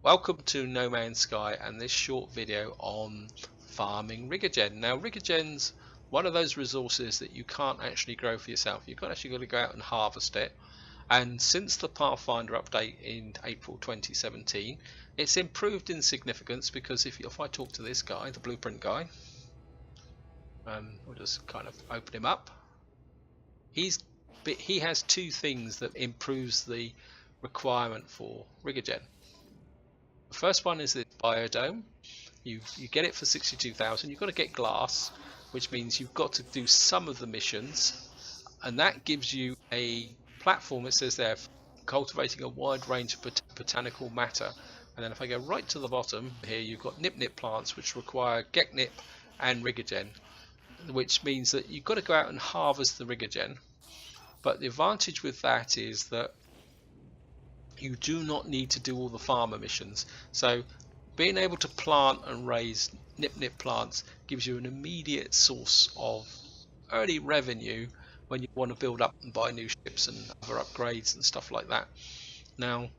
Welcome to No Man's Sky and this short video on farming Rigogen. Now Rigogen's one of those resources that you can't actually grow for yourself. You've actually got to go out and harvest it. And since the Pathfinder update in April 2017, it's improved in significance because if I talk to this guy, the blueprint guy, we'll just kind of open him up. He has two things that improves the requirement for Rigogen. The first one is the biodome. You get it for 62,000. You've got to get glass, which means you've got to do some of the missions, and that gives you a platform. It says there, cultivating a wide range of botanical matter. And then if I go right to the bottom here, you've got nip plants, which require geknip and Rigogen, which means that you've got to go out and harvest the Rigogen. But the advantage with that is that you do not need to do all the farmer missions. So being able to plant and raise nip plants gives you an immediate source of early revenue when you want to build up and buy new ships and other upgrades and stuff like that. Now,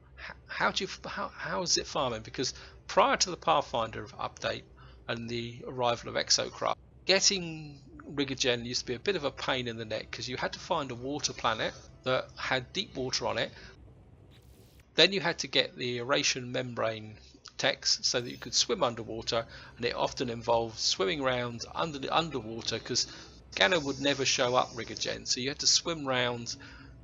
how is it farming? Because prior to the Pathfinder update and the arrival of Exocraft, getting Rigogen used to be a bit of a pain in the neck because you had to find a water planet that had deep water on it. Then you had to get the aeration membrane text so that you could swim underwater, and it often involved swimming around underwater because scanner would never show up Rigogen, so you had to swim around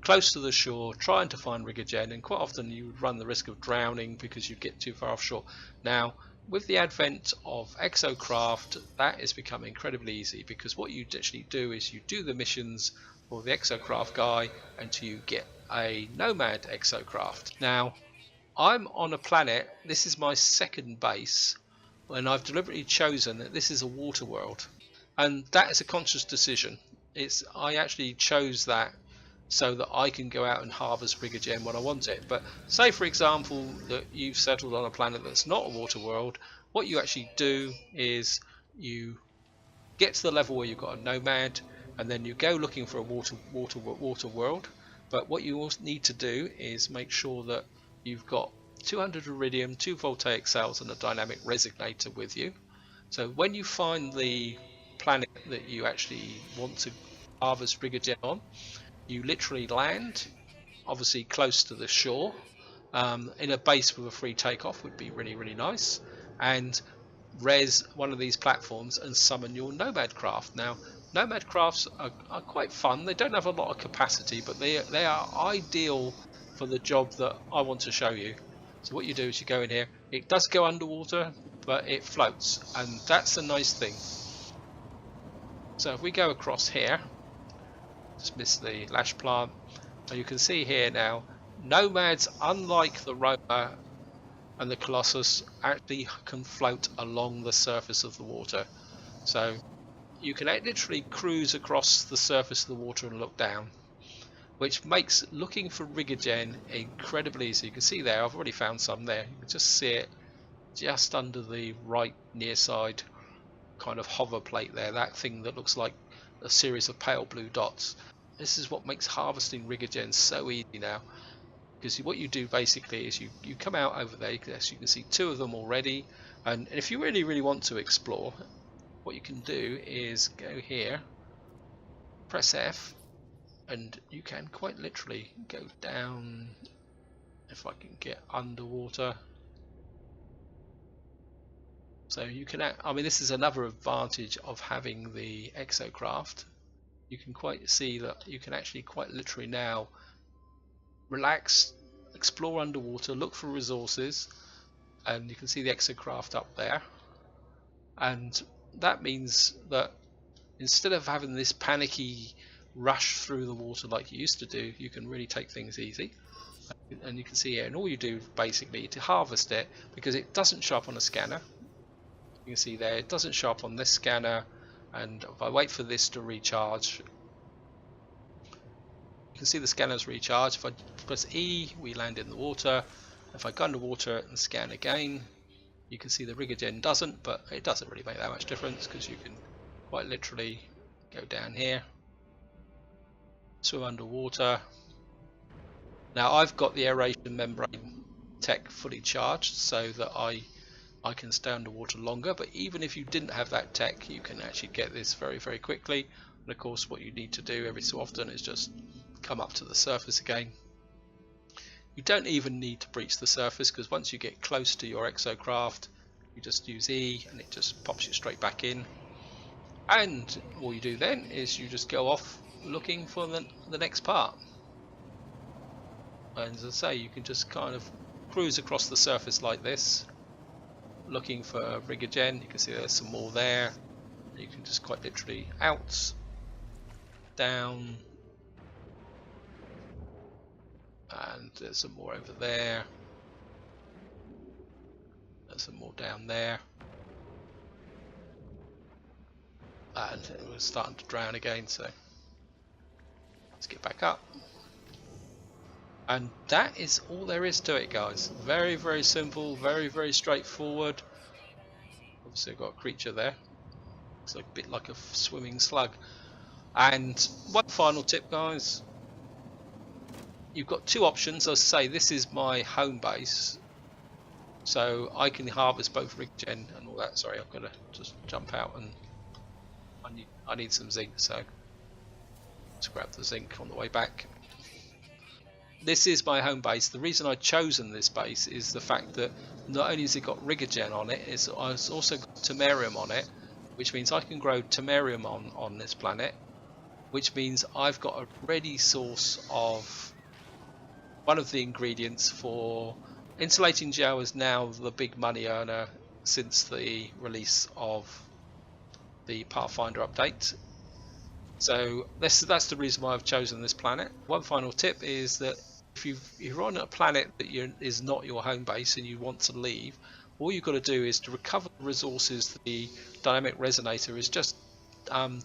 close to the shore trying to find Rigogen, and quite often you would run the risk of drowning because you get too far offshore. Now with the advent of Exocraft, that is becoming incredibly easy, because what you actually do is you do the missions for the Exocraft guy until you get a nomad Exocraft. Now I'm on a planet, this is my second base, and I've deliberately chosen that this is a water world, and that is a conscious decision. I actually chose that so that I can go out and harvest Rigogen when I want it. But say for example that you've settled on a planet that's not a water world, what you actually do is you get to the level where you've got a nomad, and then you go looking for a water world. But what you also need to do is make sure that you've got 200 iridium, 2 voltaic cells and a dynamic resonator with you. So when you find the planet that you actually want to harvest Rigogen on, you literally land, obviously close to the shore, in a base with a free takeoff would be really nice, and res one of these platforms and summon your nomad craft. Now nomad crafts are quite fun. They don't have a lot of capacity, but they are ideal for the job that I want to show you. So what you do is you go in here, it does go underwater but it floats, and that's a nice thing. So if we go across here, just miss the lash plant, and you can see here now nomads, unlike the Roma and the Colossus, actually can float along the surface of the water. So you can literally cruise across the surface of the water and look down, which makes looking for Rigogen incredibly easy. You can see there, I've already found some there. You can just see it just under the right near side kind of hover plate there, that thing that looks like a series of pale blue dots. This is what makes harvesting Rigogen so easy now, because what you do basically is you come out over there. As you can see 2 of them already, and if you really want to explore, what you can do is go here, press F, and you can quite literally go down. If I can get underwater, so you can, I mean, this is another advantage of having the Exocraft. You can quite see that you can actually quite literally now relax, explore underwater, look for resources, and you can see the Exocraft up there. And that means that instead of having this panicky rush through the water like you used to do, you can really take things easy. And you can see here, and all you do basically to harvest it, because it doesn't show up on a scanner. You can see there, it doesn't show up on this scanner, and if I wait for this to recharge, you can see the scanners recharge. If I press E, we land in the water. If I go underwater and scan again, you can see the Rigogen doesn't, but it doesn't really make that much difference, because you can quite literally go down here, swim underwater. Now I've got the aeration membrane tech fully charged so that I can stay underwater longer. But even if you didn't have that tech, you can actually get this very, very quickly. And of course, what you need to do every so often is just come up to the surface again. You don't even need to breach the surface, because once you get close to your exocraft, you just use E and it just pops you straight back in. And all you do then is you just go off looking for the next part. And as I say, you can just kind of cruise across the surface like this, looking for Rigogen. You can see there's some more there. You can just quite literally out, down, and there's some more over there. There's some more down there. And it was starting to drown again, so let's get back up. And that is all there is to it, guys. Very, very simple, very, very straightforward. Obviously I've got a creature there. Looks like a bit like a swimming slug. And one final tip, guys. You've got two options. As I say, this is my home base, so I can harvest both Rigogen and all that. Sorry, I've got to just jump out, and I need some zinc, so let's grab the zinc on the way back. This is my home base. The reason I've chosen this base is the fact that not only has it got Rigogen on it, it's also got Temerium on it, which means I can grow Temerium on this planet, which means I've got a ready source of one of the ingredients for insulating gel. Is now the big money earner since the release of the Pathfinder update. So that's the reason why I've chosen this planet. One final tip is that if you're on a planet that is not your home base and you want to leave, all you've got to do is to recover the resources. The dynamic resonator is just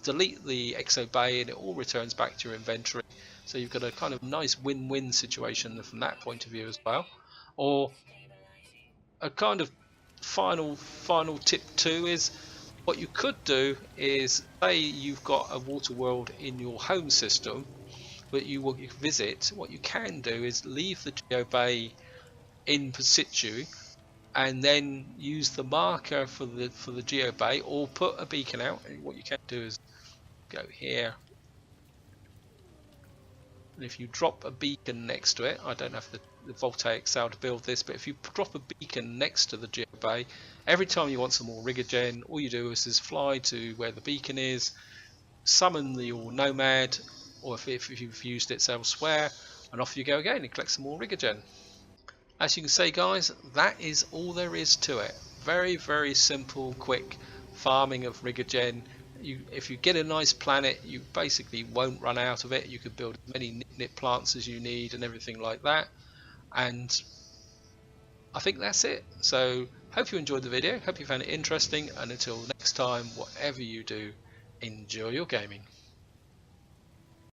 delete the exo bay and it all returns back to your inventory. So you've got a kind of nice win-win situation from that point of view as well. Or a kind of final tip too is, what you could do is, say you've got a water world in your home system that you will visit. What you can do is leave the geo bay in situ and then use the marker for the geo bay, or put a beacon out. And what you can do is go here, and if you drop a beacon next to it, I don't have the voltaic cell to build this, but if you drop a beacon next to the geo bay, every time you want some more Rigogen, all you do is fly to where the beacon is, summon your nomad, or if you've used it elsewhere, and off you go again and collect some more Rigogen. As you can see, guys, that is all there is to it. Very, very simple, quick farming of Rigogen. If you get a nice planet, you basically won't run out of it. You could build as many nip plants as you need and everything like that. And I think that's it. So hope you enjoyed the video, hope you found it interesting, and until next time, whatever you do, enjoy your gaming.